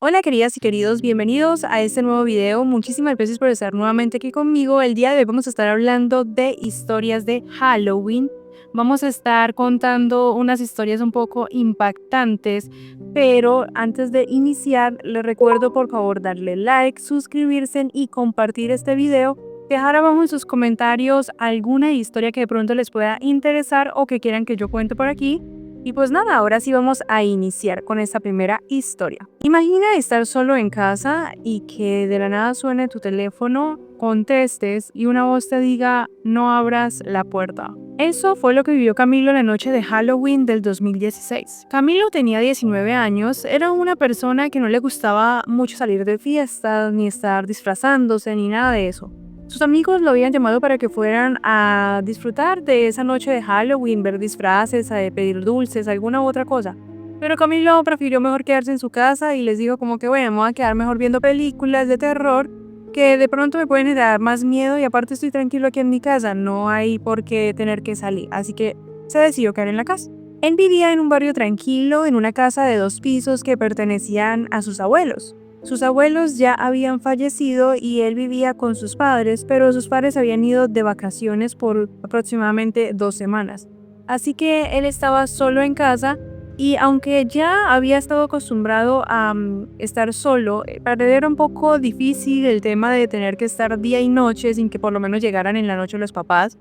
Hola queridas y queridos, bienvenidos a este nuevo video. Muchísimas gracias por estar nuevamente aquí conmigo. El día de hoy vamos a estar hablando de historias de Halloween. Vamos a estar contando unas historias un poco impactantes, pero antes de iniciar les recuerdo por favor darle like, suscribirse y compartir este video. Dejar abajo en sus comentarios alguna historia que de pronto les pueda interesar o que quieran que yo cuente por aquí. Y pues nada, ahora sí vamos a iniciar con esta primera historia. Imagina estar solo en casa y que de la nada suene tu teléfono, contestes y una voz te diga no abras la puerta. Eso fue lo que vivió Camilo la noche de Halloween del 2016. Camilo tenía 19 años, era una persona que no le gustaba mucho salir de fiestas, ni estar disfrazándose, ni nada de eso. Sus amigos lo habían llamado para que fueran a disfrutar de esa noche de Halloween, ver disfraces, a pedir dulces, alguna u otra cosa. Pero Camilo prefirió mejor quedarse en su casa y les dijo como que bueno, me voy a quedar mejor viendo películas de terror que de pronto me pueden dar más miedo y aparte estoy tranquilo aquí en mi casa, no hay por qué tener que salir. Así que se decidió quedar en la casa. Él vivía en un barrio tranquilo, en una casa de 2 pisos que pertenecían a sus abuelos. Sus abuelos ya habían fallecido y él vivía con sus padres, pero sus padres habían ido de vacaciones por aproximadamente 2 semanas. Así que él estaba solo en casa y aunque ya había estado acostumbrado a estar solo, para él era un poco difícil el tema de tener que estar día y noche sin que por lo menos llegaran en la noche los papás.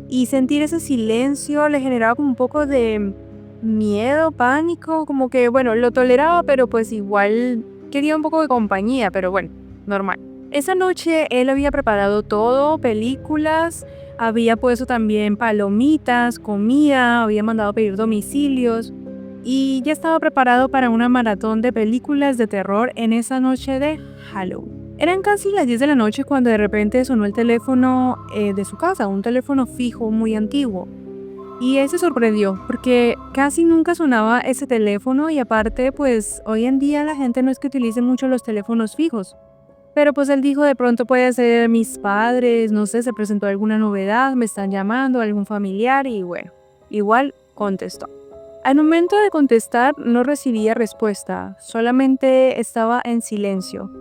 Y sentir ese silencio le generaba como un poco de miedo, pánico, como que bueno, lo toleraba, pero pues igual quería un poco de compañía, pero bueno, normal. Esa noche él había preparado todo, películas, había puesto también palomitas, comida, había mandado a pedir domicilios y ya estaba preparado para una maratón de películas de terror en esa noche de Halloween. Eran casi las 10 de la noche cuando de repente sonó el teléfono de su casa, un teléfono fijo muy antiguo. Y él se sorprendió porque casi nunca sonaba ese teléfono y aparte pues hoy en día la gente no es que utilice mucho los teléfonos fijos. Pero pues él dijo de pronto puede ser mis padres, no sé, se presentó alguna novedad, me están llamando, algún familiar y bueno, igual contestó. Al momento de contestar no recibía respuesta, solamente estaba en silencio.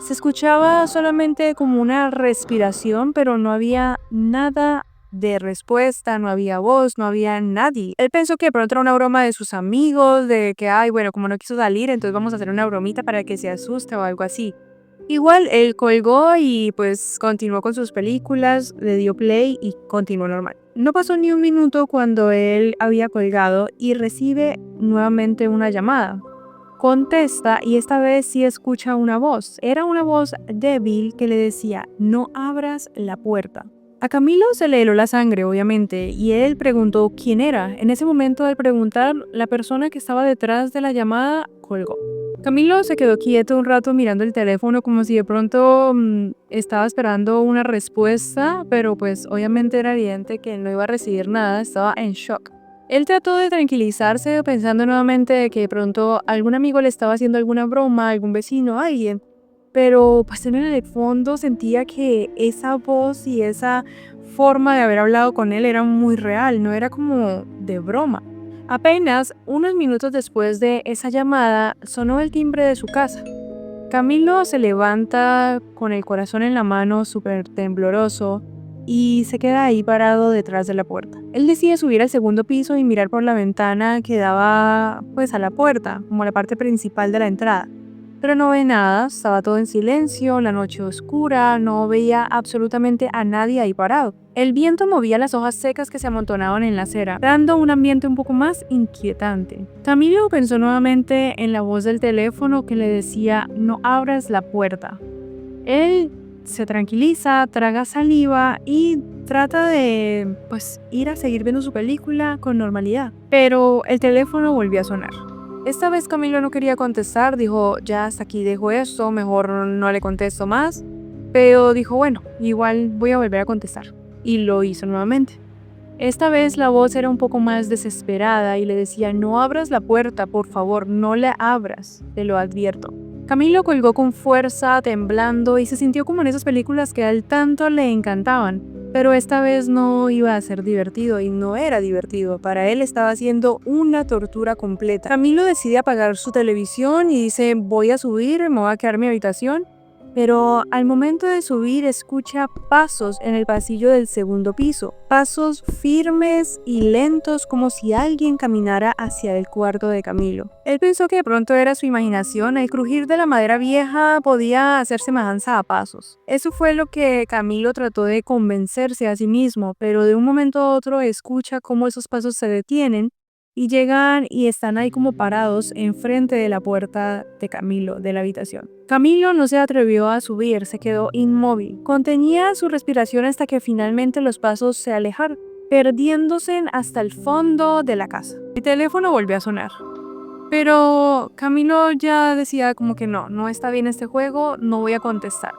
Se escuchaba solamente como una respiración, pero no había nada de respuesta, no había voz, no había nadie. Él pensó que de pronto era una broma de sus amigos, de que, ay, bueno, como no quiso salir, entonces vamos a hacer una bromita para que se asuste o algo así. Igual él colgó y pues continuó con sus películas, le dio play y continuó normal. No pasó ni un minuto cuando él había colgado y recibe nuevamente una llamada. Contesta y esta vez sí escucha una voz. Era una voz débil que le decía, no abras la puerta. A Camilo se le heló la sangre, obviamente, y él preguntó quién era. En ese momento, al preguntar, la persona que estaba detrás de la llamada colgó. Camilo se quedó quieto un rato mirando el teléfono como si de pronto estaba esperando una respuesta, pero pues obviamente era evidente que no iba a recibir nada, estaba en shock. Él trató de tranquilizarse pensando nuevamente que de pronto algún amigo le estaba haciendo alguna broma, algún vecino, alguien, pero pues él en el fondo sentía que esa voz y esa forma de haber hablado con él era muy real, no era como de broma. Apenas unos minutos después de esa llamada, sonó el timbre de su casa. Camilo se levanta con el corazón en la mano, súper tembloroso, y se queda ahí parado detrás de la puerta. Él decide subir al segundo piso y mirar por la ventana que daba pues a la puerta, como la parte principal de la entrada. Pero no ve nada, estaba todo en silencio, la noche oscura, no veía absolutamente a nadie ahí parado. El viento movía las hojas secas que se amontonaban en la acera, dando un ambiente un poco más inquietante. Camilo pensó nuevamente en la voz del teléfono que le decía, no abras la puerta. Él se tranquiliza, traga saliva y trata de, pues, ir a seguir viendo su película con normalidad. Pero el teléfono volvió a sonar. Esta vez Camilo no quería contestar, dijo, ya hasta aquí dejo esto, mejor no le contesto más. Pero dijo, bueno, igual voy a volver a contestar. Y lo hizo nuevamente. Esta vez la voz era un poco más desesperada y le decía, no abras la puerta, por favor, no la abras, te lo advierto. Camilo colgó con fuerza, temblando, y se sintió como en esas películas que a él tanto le encantaban. Pero esta vez no iba a ser divertido y no era divertido. Para él estaba siendo una tortura completa. Camilo decide apagar su televisión y dice, voy a subir, me voy a quedar en mi habitación. Pero al momento de subir escucha pasos en el pasillo del segundo piso, pasos firmes y lentos como si alguien caminara hacia el cuarto de Camilo. Él pensó que de pronto era su imaginación, el crujir de la madera vieja podía hacer semejanza a pasos. Eso fue lo que Camilo trató de convencerse a sí mismo, pero de un momento a otro escucha cómo esos pasos se detienen y llegan y están ahí como parados enfrente de la puerta de Camilo, de la habitación. Camilo no se atrevió a subir, se quedó inmóvil. Contenía su respiración hasta que finalmente los pasos se alejaron, perdiéndose hasta el fondo de la casa. El teléfono volvió a sonar. Pero Camilo ya decía como que no está bien este juego, no voy a contestar.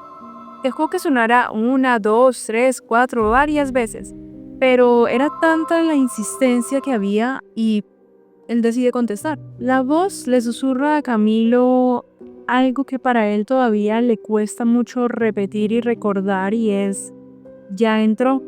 Dejó que sonara 1, 2, 3, 4, varias veces. Pero era tanta la insistencia que había y él decide contestar. La voz le susurra a Camilo algo que para él todavía le cuesta mucho repetir y recordar y es, ya entró,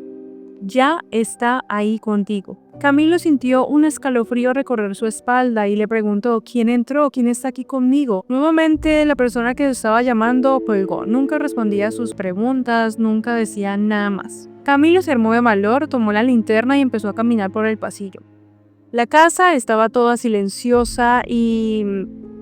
ya está ahí contigo. Camilo sintió un escalofrío recorrer su espalda y le preguntó, ¿quién entró? ¿Quién está aquí conmigo? Nuevamente la persona que estaba llamando colgó. Nunca respondía a sus preguntas, nunca decía nada más. Camilo se armó de valor, tomó la linterna y empezó a caminar por el pasillo. La casa estaba toda silenciosa y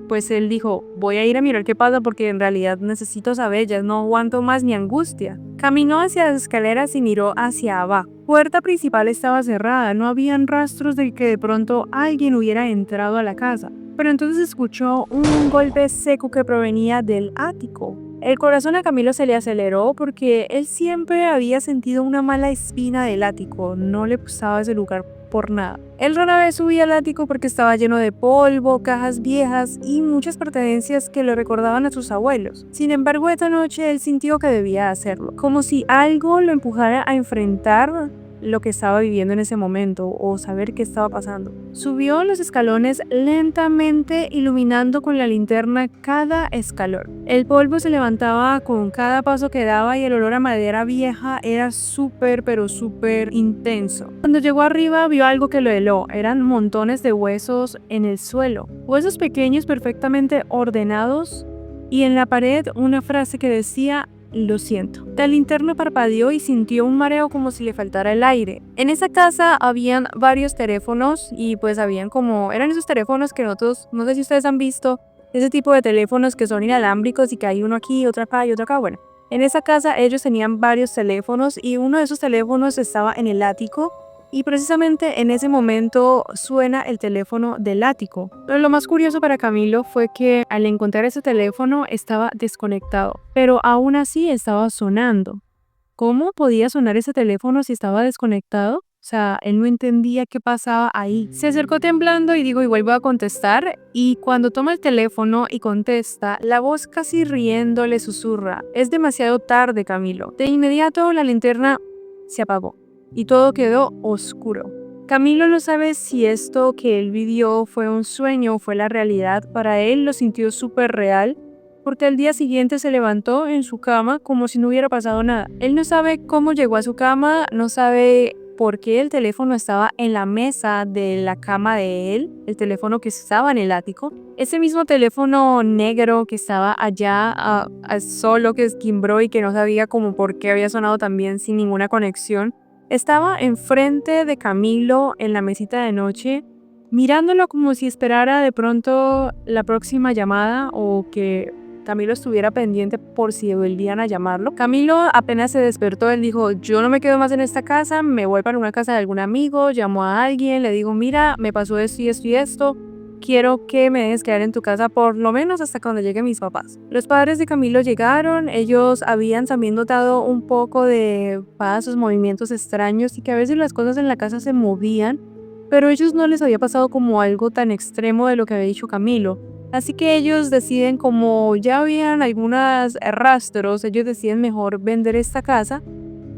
pues él dijo, voy a ir a mirar qué pasa porque en realidad necesito saber, ya no aguanto más ni angustia. Caminó hacia las escaleras y miró hacia abajo. La puerta principal estaba cerrada, no habían rastros de que de pronto alguien hubiera entrado a la casa. Pero entonces escuchó un golpe seco que provenía del ático. El corazón a Camilo se le aceleró porque él siempre había sentido una mala espina del ático, no le gustaba ese lugar por nada. Él rara vez subía al ático porque estaba lleno de polvo, cajas viejas y muchas pertenencias que le recordaban a sus abuelos. Sin embargo, esta noche él sintió que debía hacerlo, como si algo lo empujara a enfrentar lo que estaba viviendo en ese momento o saber qué estaba pasando. Subió los escalones lentamente, iluminando con la linterna cada escalón. El polvo se levantaba con cada paso que daba y el olor a madera vieja era súper intenso. Cuando llegó arriba vio algo que lo heló. Eran montones de huesos en el suelo, huesos pequeños perfectamente ordenados y en la pared una frase que decía: lo siento. La linterna parpadeó y sintió un mareo como si le faltara el aire. En esa casa habían varios teléfonos y pues eran esos teléfonos que nosotros, no sé si ustedes han visto, ese tipo de teléfonos que son inalámbricos y que hay uno aquí, otro acá y otro acá. Bueno, en esa casa ellos tenían varios teléfonos y uno de esos teléfonos estaba en el ático. Y precisamente en ese momento suena el teléfono del ático. Pero lo más curioso para Camilo fue que al encontrar ese teléfono estaba desconectado, pero aún así estaba sonando. ¿Cómo podía sonar ese teléfono si estaba desconectado? O sea, él no entendía qué pasaba ahí. Se acercó temblando y dijo, igual voy a contestar. Y cuando toma el teléfono y contesta, la voz casi riendo le susurra: es demasiado tarde, Camilo. De inmediato la linterna se apagó y todo quedó oscuro. Camilo no sabe si esto que él vivió fue un sueño o fue la realidad. Para él lo sintió súper real, porque al día siguiente se levantó en su cama como si no hubiera pasado nada. Él no sabe cómo llegó a su cama, no sabe por qué el teléfono estaba en la mesa de la cama de él, el teléfono que estaba en el ático. Ese mismo teléfono negro que estaba allá solo, que esquimbró y que no sabía como por qué había sonado tan bien sin ninguna conexión, estaba enfrente de Camilo en la mesita de noche, mirándolo como si esperara de pronto la próxima llamada o que Camilo estuviera pendiente por si volvían a llamarlo. Camilo apenas se despertó, él dijo, yo no me quedo más en esta casa, me voy para una casa de algún amigo, llamo a alguien, le digo, mira, me pasó esto y esto y esto. Quiero que me dejes quedar en tu casa por lo menos hasta cuando lleguen mis papás. Los padres de Camilo llegaron, ellos habían también notado un poco de pasos, movimientos extraños y que a veces las cosas en la casa se movían, pero a ellos no les había pasado como algo tan extremo de lo que había dicho Camilo. Así que ellos deciden, como ya habían algunos rastros, ellos deciden mejor vender esta casa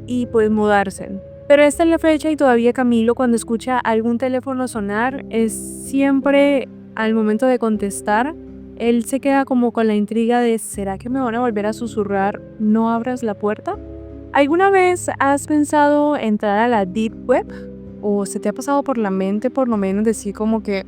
y pues mudarse. Pero esta es la fecha y todavía Camilo, cuando escucha algún teléfono sonar, es siempre al momento de contestar, él se queda como con la intriga de ¿será que me van a volver a susurrar no abras la puerta? ¿Alguna vez has pensado entrar a la Deep Web? ¿O se te ha pasado por la mente por lo menos decir como que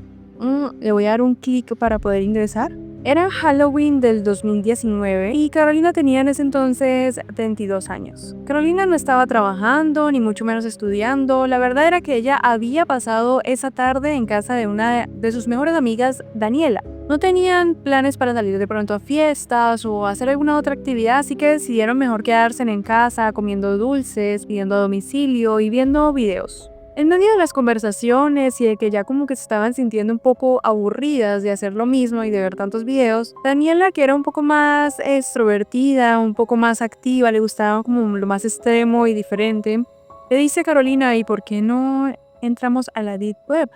le voy a dar un clic para poder ingresar? Era Halloween del 2019 y Carolina tenía en ese entonces 22 años. Carolina no estaba trabajando ni mucho menos estudiando. La verdad era que ella había pasado esa tarde en casa de una de sus mejores amigas, Daniela. No tenían planes para salir de pronto a fiestas o hacer alguna otra actividad, así que decidieron mejor quedarse en casa comiendo dulces, pidiendo a domicilio y viendo videos. En medio de las conversaciones y de que ya como que se estaban sintiendo un poco aburridas de hacer lo mismo y de ver tantos videos, Daniela, que era un poco más extrovertida, un poco más activa, le gustaba como lo más extremo y diferente, le dice a Carolina, ¿y por qué no entramos a la Deep Web?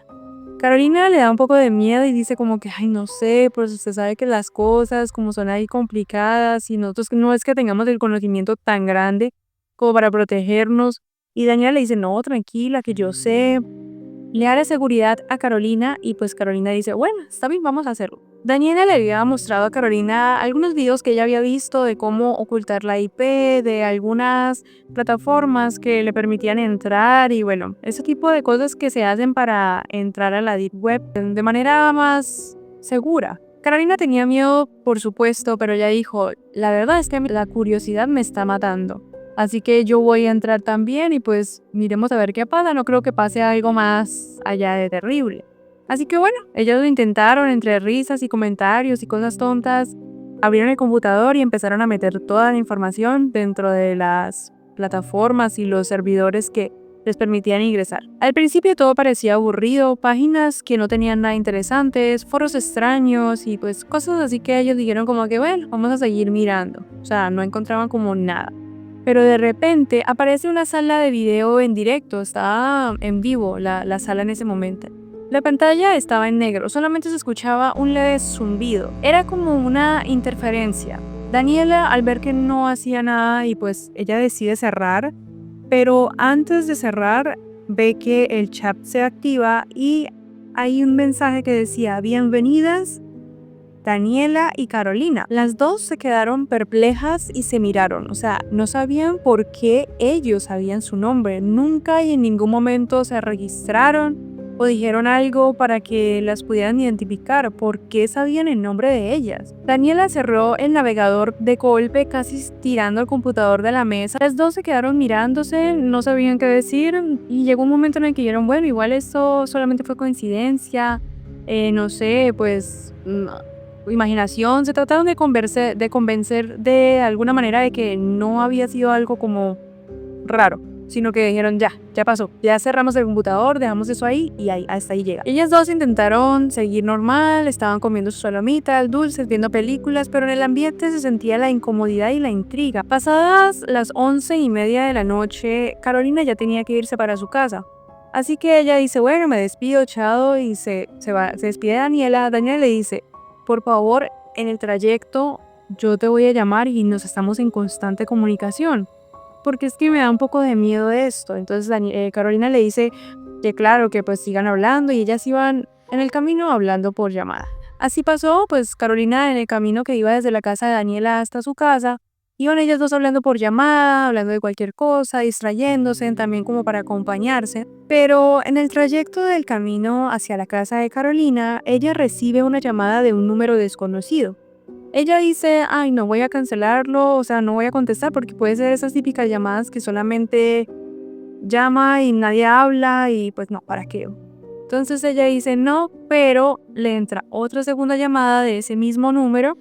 Carolina le da un poco de miedo y dice como que, ay, no sé, pues usted sabe que las cosas como son ahí complicadas y nosotros no es que tengamos el conocimiento tan grande como para protegernos. Y Daniela le dice, no, tranquila, que yo sé. Le da la seguridad a Carolina y pues Carolina dice, bueno, está bien, vamos a hacerlo. Daniela le había mostrado a Carolina algunos videos que ella había visto de cómo ocultar la IP, de algunas plataformas que le permitían entrar y bueno, ese tipo de cosas que se hacen para entrar a la Deep Web de manera más segura. Carolina tenía miedo, por supuesto, pero ella dijo, la verdad es que la curiosidad me está matando. Así que yo voy a entrar también y pues miremos a ver qué pasa. No creo que pase algo más allá de terrible. Así que bueno, ellos lo intentaron entre risas y comentarios y cosas tontas. Abrieron el computador y empezaron a meter toda la información dentro de las plataformas y los servidores que les permitían ingresar. Al principio todo parecía aburrido, páginas que no tenían nada interesantes, foros extraños y pues cosas así que ellos dijeron como que bueno, vamos a seguir mirando. O sea, no encontraban como nada. Pero de repente aparece una sala de video en directo, estaba en vivo la sala en ese momento. La pantalla estaba en negro, solamente se escuchaba un leve zumbido. Era como una interferencia. Daniela, al ver que no hacía nada y pues ella decide cerrar, pero antes de cerrar ve que el chat se activa y hay un mensaje que decía, bienvenidas Daniela y Carolina. Las dos se quedaron perplejas y se miraron, o sea, no sabían por qué ellos sabían su nombre. Nunca y en ningún momento se registraron o dijeron algo para que las pudieran identificar. ¿Por qué sabían el nombre de ellas? Daniela cerró el navegador de golpe, casi tirando el computador de la mesa. Las dos se quedaron mirándose, no sabían qué decir y llegó un momento en el que dijeron, bueno, igual esto solamente fue coincidencia, no sé, pues imaginación. Se trataron de convencer de alguna manera de que no había sido algo como raro, sino que dijeron ya pasó, ya cerramos el computador, dejamos eso ahí y ahí, hasta ahí llega. Ellas dos intentaron seguir normal, estaban comiendo sus palomitas, dulces, viendo películas, pero en el ambiente se sentía la incomodidad y la intriga. Pasadas las 11:30 de la noche, Carolina ya tenía que irse para su casa. Así que ella dice, bueno, me despido, chao, y se despide de Daniela. Daniela le dice, por favor, en el trayecto yo te voy a llamar y nos estamos en constante comunicación, porque es que me da un poco de miedo esto. Entonces Carolina le dice que claro, que pues sigan hablando y ellas iban en el camino hablando por llamada. Así pasó, pues Carolina en el camino que iba desde la casa de Daniela hasta su casa, iban ellas dos hablando por llamada, hablando de cualquier cosa, distrayéndose, también como para acompañarse. Pero en el trayecto del camino hacia la casa de Carolina, ella recibe una llamada de un número desconocido. Ella dice, ay, no voy a cancelarlo, o sea, no voy a contestar porque puede ser esas típicas llamadas que solamente llama y nadie habla y pues no, ¿para qué? Entonces ella dice no, pero le entra otra segunda llamada de ese mismo número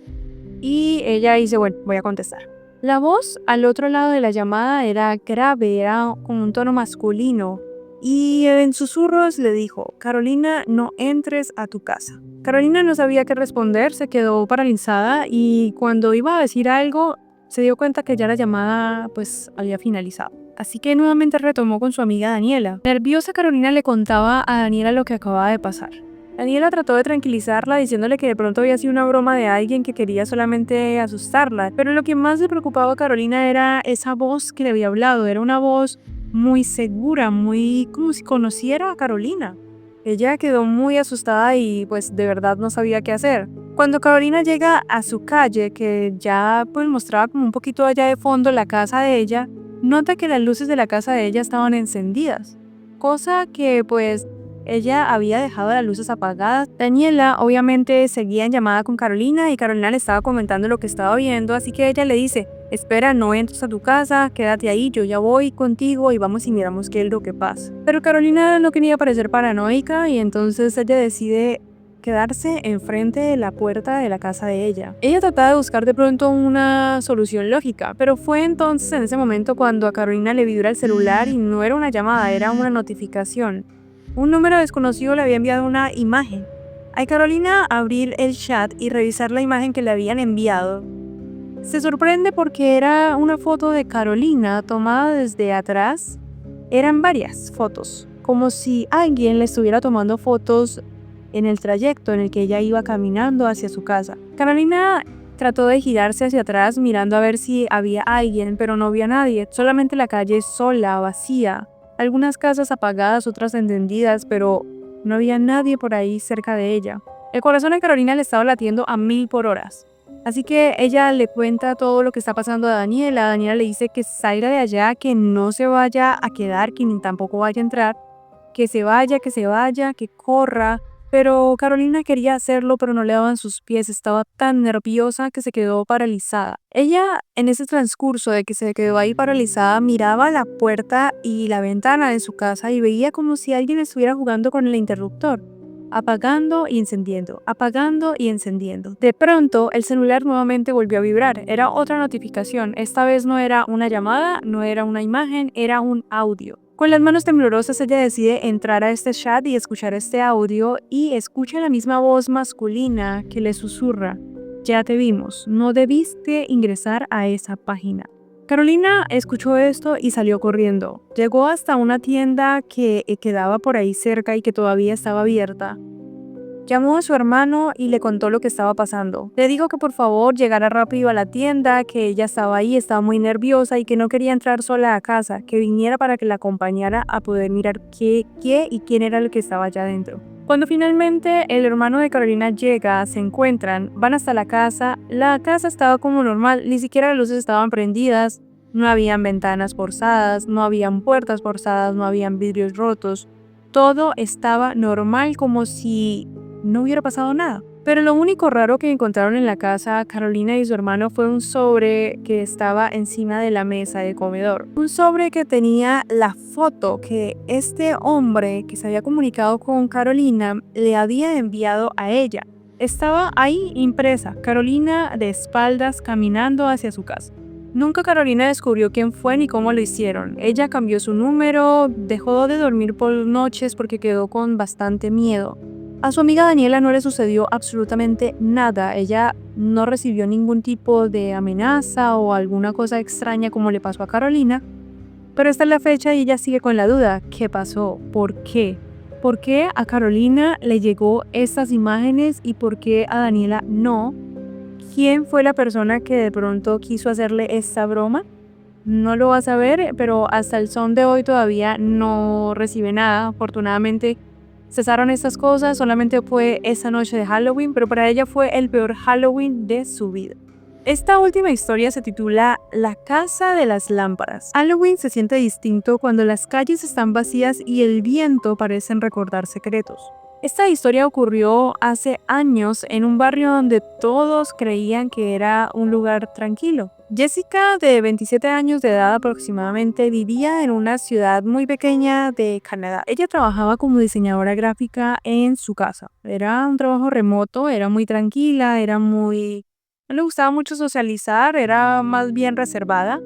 y ella dice, bueno, voy a contestar. La voz al otro lado de la llamada era grave, era con un tono masculino y en susurros le dijo, Carolina, no entres a tu casa. Carolina no sabía qué responder, se quedó paralizada y cuando iba a decir algo se dio cuenta que ya la llamada pues había finalizado. Así que nuevamente retomó con su amiga Daniela. Nerviosa, Carolina le contaba a Daniela lo que acababa de pasar. Daniela trató de tranquilizarla diciéndole que de pronto había sido una broma de alguien que quería solamente asustarla, pero lo que más le preocupaba a Carolina era esa voz que le había hablado. Era una voz muy segura, muy como si conociera a Carolina. Ella quedó muy asustada y pues de verdad no sabía qué hacer. Cuando Carolina llega a su calle, que ya pues mostraba como un poquito allá de fondo la casa de ella, nota que las luces de la casa de ella estaban encendidas, cosa que pues ella había dejado las luces apagadas. Daniela obviamente seguía en llamada con Carolina y Carolina le estaba comentando lo que estaba viendo, así que ella le dice: espera, no entres a tu casa, quédate ahí, yo ya voy contigo y vamos y miramos qué es lo que pasa. Pero Carolina no quería parecer paranoica y entonces ella decide quedarse enfrente de la puerta de la casa de ella. Ella trataba de buscar de pronto una solución lógica, pero fue entonces en ese momento cuando a Carolina le vibra el celular y no era una llamada, era una notificación. Un número desconocido le había enviado una imagen. A Carolina abrir el chat y revisar la imagen que le habían enviado, se sorprende porque era una foto de Carolina tomada desde atrás. Eran varias fotos, como si alguien le estuviera tomando fotos en el trayecto en el que ella iba caminando hacia su casa. Carolina trató de girarse hacia atrás mirando a ver si había alguien, pero no había nadie, solamente la calle sola, vacía. Algunas casas apagadas, otras encendidas, pero no había nadie por ahí cerca de ella. El corazón de Carolina le estaba latiendo a 1000 por hora. Así que ella le cuenta todo lo que está pasando a Daniela. Daniela le dice que salga de allá, que no se vaya a quedar, que ni tampoco vaya a entrar, que se vaya, que corra. Pero Carolina quería hacerlo, pero no le daban sus pies, estaba tan nerviosa que se quedó paralizada. Ella, en ese transcurso de que se quedó ahí paralizada, miraba la puerta y la ventana de su casa y veía como si alguien estuviera jugando con el interruptor, apagando y encendiendo, apagando y encendiendo. De pronto, el celular nuevamente volvió a vibrar. Era otra notificación. Esta vez no era una llamada, no era una imagen, era un audio. Con las manos temblorosas, ella decide entrar a este chat y escuchar este audio y escucha la misma voz masculina que le susurra: ya te vimos, no debiste ingresar a esa página. Carolina escuchó esto y salió corriendo. Llegó hasta una tienda que quedaba por ahí cerca y que todavía estaba abierta. Llamó a su hermano y le contó lo que estaba pasando. Le dijo que por favor llegara rápido a la tienda, que ella estaba ahí, estaba muy nerviosa y que no quería entrar sola a casa, que viniera para que la acompañara a poder mirar qué y quién era el que estaba allá adentro. Cuando finalmente el hermano de Carolina llega, se encuentran, van hasta la casa estaba como normal, ni siquiera las luces estaban prendidas, no habían ventanas forzadas, no habían puertas forzadas, no habían vidrios rotos, todo estaba normal como si no hubiera pasado nada. Pero lo único raro que encontraron en la casa Carolina y su hermano fue un sobre que estaba encima de la mesa de comedor. Un sobre que tenía la foto que este hombre que se había comunicado con Carolina le había enviado a ella. Estaba ahí impresa, Carolina de espaldas caminando hacia su casa. Nunca Carolina descubrió quién fue ni cómo lo hicieron. Ella cambió su número, dejó de dormir por noches porque quedó con bastante miedo. A su amiga Daniela no le sucedió absolutamente nada. Ella no recibió ningún tipo de amenaza o alguna cosa extraña como le pasó a Carolina. Pero esta es la fecha y ella sigue con la duda. ¿Qué pasó? ¿Por qué? ¿Por qué a Carolina le llegó estas imágenes y por qué a Daniela no? ¿Quién fue la persona que de pronto quiso hacerle esta broma? No lo vas a ver, pero hasta el son de hoy todavía no recibe nada. Afortunadamente cesaron estas cosas, solamente fue esa noche de Halloween, pero para ella fue el peor Halloween de su vida. Esta última historia se titula La Casa de las Lámparas. Halloween se siente distinto cuando las calles están vacías y el viento parecen recordar secretos. Esta historia ocurrió hace años en un barrio donde todos creían que era un lugar tranquilo. Jessica, de 27 años de edad aproximadamente, vivía en una ciudad muy pequeña de Canadá. Ella trabajaba como diseñadora gráfica en su casa. Era un trabajo remoto, era muy tranquila, no le gustaba mucho socializar, era más bien reservada.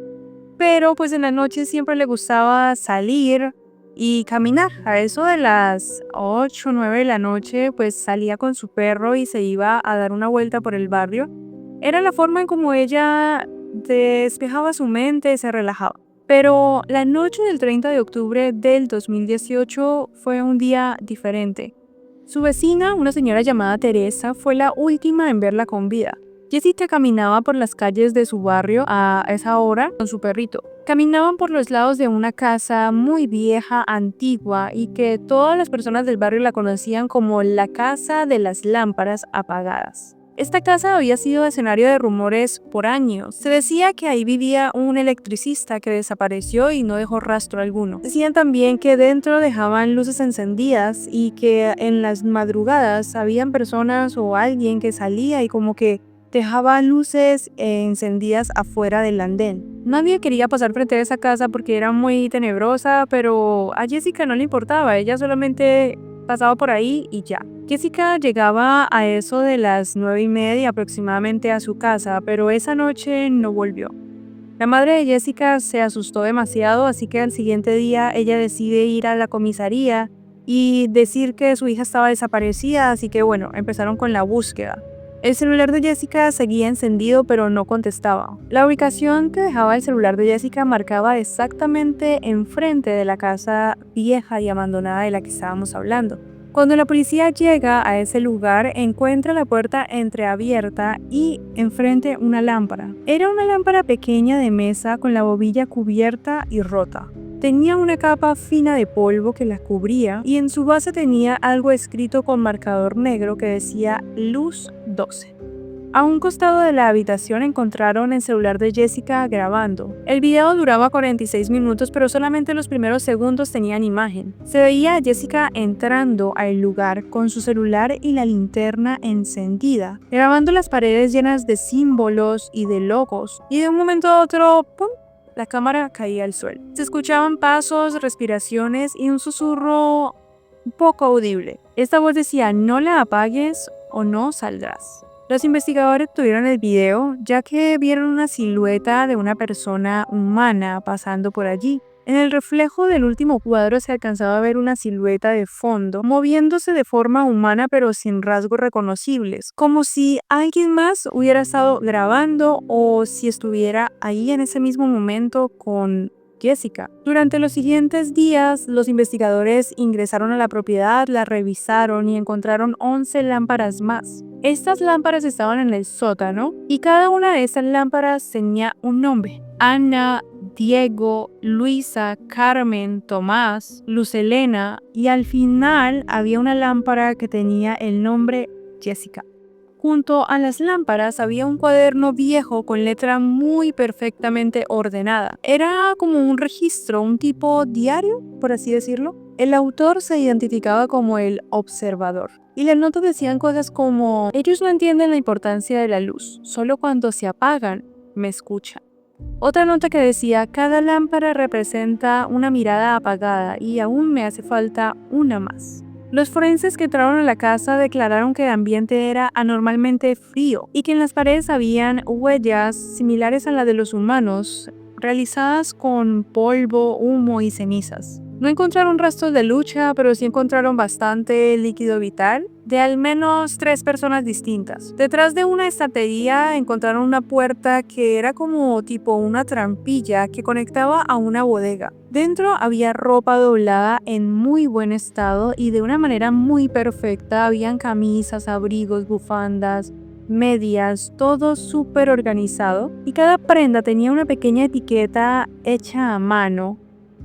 Pero pues en la noche siempre le gustaba salir y caminar. A eso de las 8 o 9 de la noche, pues salía con su perro y se iba a dar una vuelta por el barrio. Era la forma en como ella despejaba su mente, se relajaba. Pero la noche del 30 de octubre del 2018 fue un día diferente. Su vecina, una señora llamada Teresa, fue la última en verla con vida. Jessica caminaba por las calles de su barrio a esa hora con su perrito. Caminaban por los lados de una casa muy vieja, antigua, y que todas las personas del barrio la conocían como la Casa de las Lámparas Apagadas. Esta casa había sido escenario de rumores por años. Se decía que ahí vivía un electricista que desapareció y no dejó rastro alguno. Decían también que dentro dejaban luces encendidas y que en las madrugadas habían personas o alguien que salía y como que dejaba luces encendidas afuera del andén. Nadie quería pasar frente a esa casa porque era muy tenebrosa, pero a Jessica no le importaba, ella solamente pasaba por ahí y ya. Jessica llegaba a eso de las 9:30 aproximadamente a su casa, pero esa noche no volvió. La madre de Jessica se asustó demasiado, así que al siguiente día ella decide ir a la comisaría y decir que su hija estaba desaparecida, así que bueno, empezaron con la búsqueda. El celular de Jessica seguía encendido pero no contestaba. La ubicación que dejaba el celular de Jessica marcaba exactamente enfrente de la casa vieja y abandonada de la que estábamos hablando. Cuando la policía llega a ese lugar, encuentra la puerta entreabierta y enfrente una lámpara. Era una lámpara pequeña de mesa con la bobilla cubierta y rota. Tenía una capa fina de polvo que la cubría y en su base tenía algo escrito con marcador negro que decía Luz 12. A un costado de la habitación encontraron el celular de Jessica grabando. El video duraba 46 minutos, pero solamente los primeros segundos tenían imagen. Se veía a Jessica entrando al lugar con su celular y la linterna encendida, grabando las paredes llenas de símbolos y de logos. Y de un momento a otro, ¡pum!, la cámara caía al suelo. Se escuchaban pasos, respiraciones y un susurro un poco audible. Esta voz decía: no la apagues o no saldrás. Los investigadores tuvieron el video ya que vieron una silueta de una persona humana pasando por allí. En el reflejo del último cuadro se alcanzaba a ver una silueta de fondo, moviéndose de forma humana pero sin rasgos reconocibles, como si alguien más hubiera estado grabando o si estuviera ahí en ese mismo momento con Jessica. Durante los siguientes días, los investigadores ingresaron a la propiedad, la revisaron y encontraron 11 lámparas más. Estas lámparas estaban en el sótano y cada una de estas lámparas tenía un nombre: Ana, Diego, Luisa, Carmen, Tomás, Luz Helena, y al final había una lámpara que tenía el nombre Jessica. Junto a las lámparas había un cuaderno viejo con letra muy perfectamente ordenada. Era como un registro, un tipo diario, por así decirlo. El autor se identificaba como el observador. Y las notas decían cosas como: ellos no entienden la importancia de la luz, solo cuando se apagan, me escuchan. Otra nota que decía: cada lámpara representa una mirada apagada y aún me hace falta una más. Los forenses que entraron a la casa declararon que el ambiente era anormalmente frío y que en las paredes habían huellas similares a las de los humanos, realizadas con polvo, humo y cenizas. No encontraron rastros de lucha, pero sí encontraron bastante líquido vital de al menos 3 personas distintas. Detrás de una estantería encontraron una puerta que era como tipo una trampilla que conectaba a una bodega. Dentro había ropa doblada en muy buen estado y de una manera muy perfecta. Habían camisas, abrigos, bufandas, medias, todo súper organizado, y cada prenda tenía una pequeña etiqueta hecha a mano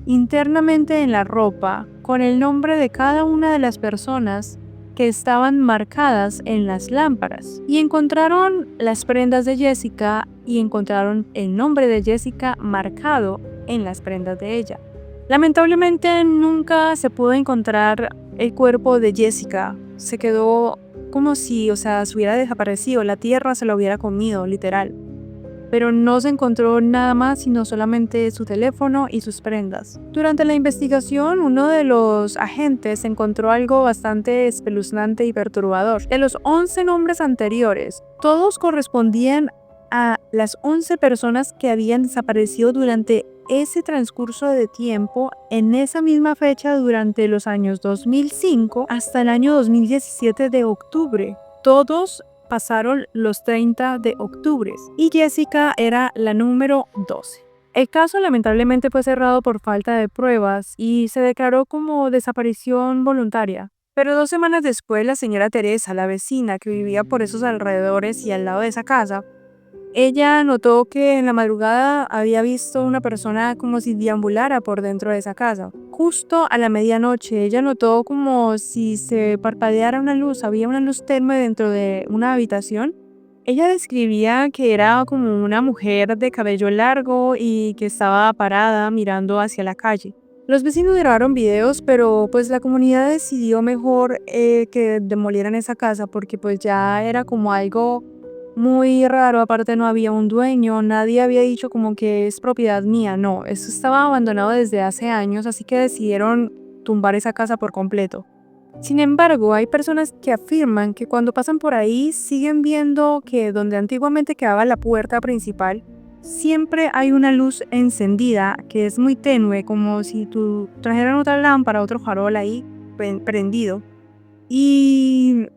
internamente en la ropa con el nombre de cada una de las personas que estaban marcadas en las lámparas. Y encontraron las prendas de Jessica y encontraron el nombre de Jessica marcado en las prendas de ella. Lamentablemente nunca se pudo encontrar el cuerpo de Jessica. Se quedó como si, se hubiera desaparecido, la tierra se lo hubiera comido, literal. Pero no se encontró nada más, sino solamente su teléfono y sus prendas. Durante la investigación, uno de los agentes encontró algo bastante espeluznante y perturbador. De los 11 nombres anteriores, todos correspondían a las 11 personas que habían desaparecido durante ese transcurso de tiempo, en esa misma fecha, durante los años 2005 hasta el año 2017 de octubre. Todos pasaron los 30 de octubre y Jessica era la número 12. El caso lamentablemente fue cerrado por falta de pruebas y se declaró como desaparición voluntaria. Pero 2 semanas después, la señora Teresa, la vecina que vivía por esos alrededores y al lado de esa casa, ella notó que en la madrugada había visto una persona como si deambulara por dentro de esa casa. Justo a la medianoche, ella notó como si se parpadeara una luz, había una luz tenue dentro de una habitación Ella describía que era como una mujer de cabello largo y que estaba parada mirando hacia la calle. Los vecinos grabaron videos, pero pues la comunidad decidió mejor que demolieran esa casa porque pues ya era como algo muy raro. Aparte no había un dueño, nadie había dicho como que es propiedad mía, no, eso estaba abandonado desde hace años, así que decidieron tumbar esa casa por completo. Sin embargo, hay personas que afirman que cuando pasan por ahí siguen viendo que donde antiguamente quedaba la puerta principal, siempre hay una luz encendida que es muy tenue, como si tú trajeran otra lámpara, otro farol ahí prendido. Y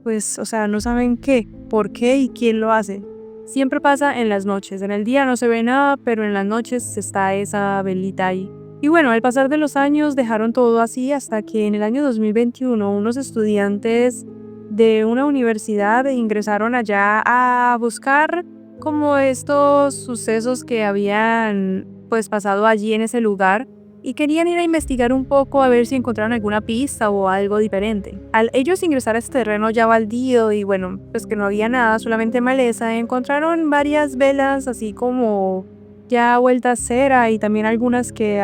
pues, o sea, no saben qué, por qué y quién lo hace. Siempre pasa en las noches. En el día no se ve nada, pero en las noches está esa velita ahí. Y bueno, al pasar de los años dejaron todo así hasta que en el año 2021 unos estudiantes de una universidad ingresaron allá a buscar como estos sucesos que habían pues pasado allí en ese lugar y querían ir a investigar un poco a ver si encontraron alguna pista o algo diferente. Al ellos ingresar a este terreno ya baldío y bueno, pues que no había nada, solamente maleza, encontraron varias velas así como ya vueltas cera y también algunas que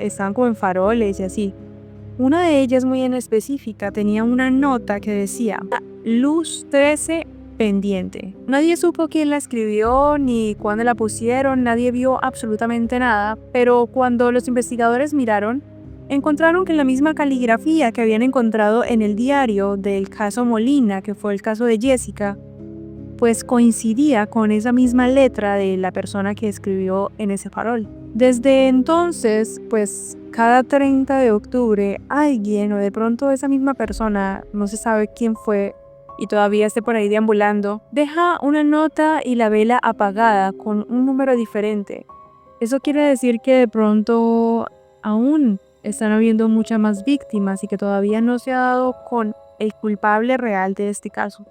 estaban como en faroles y así. Una de ellas muy en específica tenía una nota que decía Luz 13 pendiente. Nadie supo quién la escribió ni cuándo la pusieron, nadie vio absolutamente nada, pero cuando los investigadores miraron, encontraron que la misma caligrafía que habían encontrado en el diario del caso Molina, que fue el caso de Jessica, pues coincidía con esa misma letra de la persona que escribió en ese farol. Desde entonces, pues cada 30 de octubre alguien o de pronto esa misma persona, no se sabe quién fue y todavía esté por ahí deambulando, deja una nota y la vela apagada con un número diferente. Eso quiere decir que de pronto aún están habiendo muchas más víctimas y que todavía no se ha dado con el culpable real de este caso.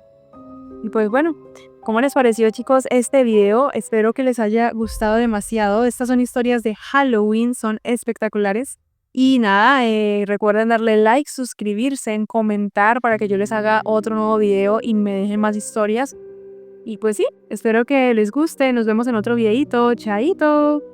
Y pues bueno, ¿cómo les pareció, chicos, este video? Espero que les haya gustado demasiado. Estas son historias de Halloween, son espectaculares. Y nada, recuerden darle like, suscribirse, comentar para que yo les haga otro nuevo video y me dejen más historias. Y pues sí, espero que les guste. Nos vemos en otro videito. Chaito.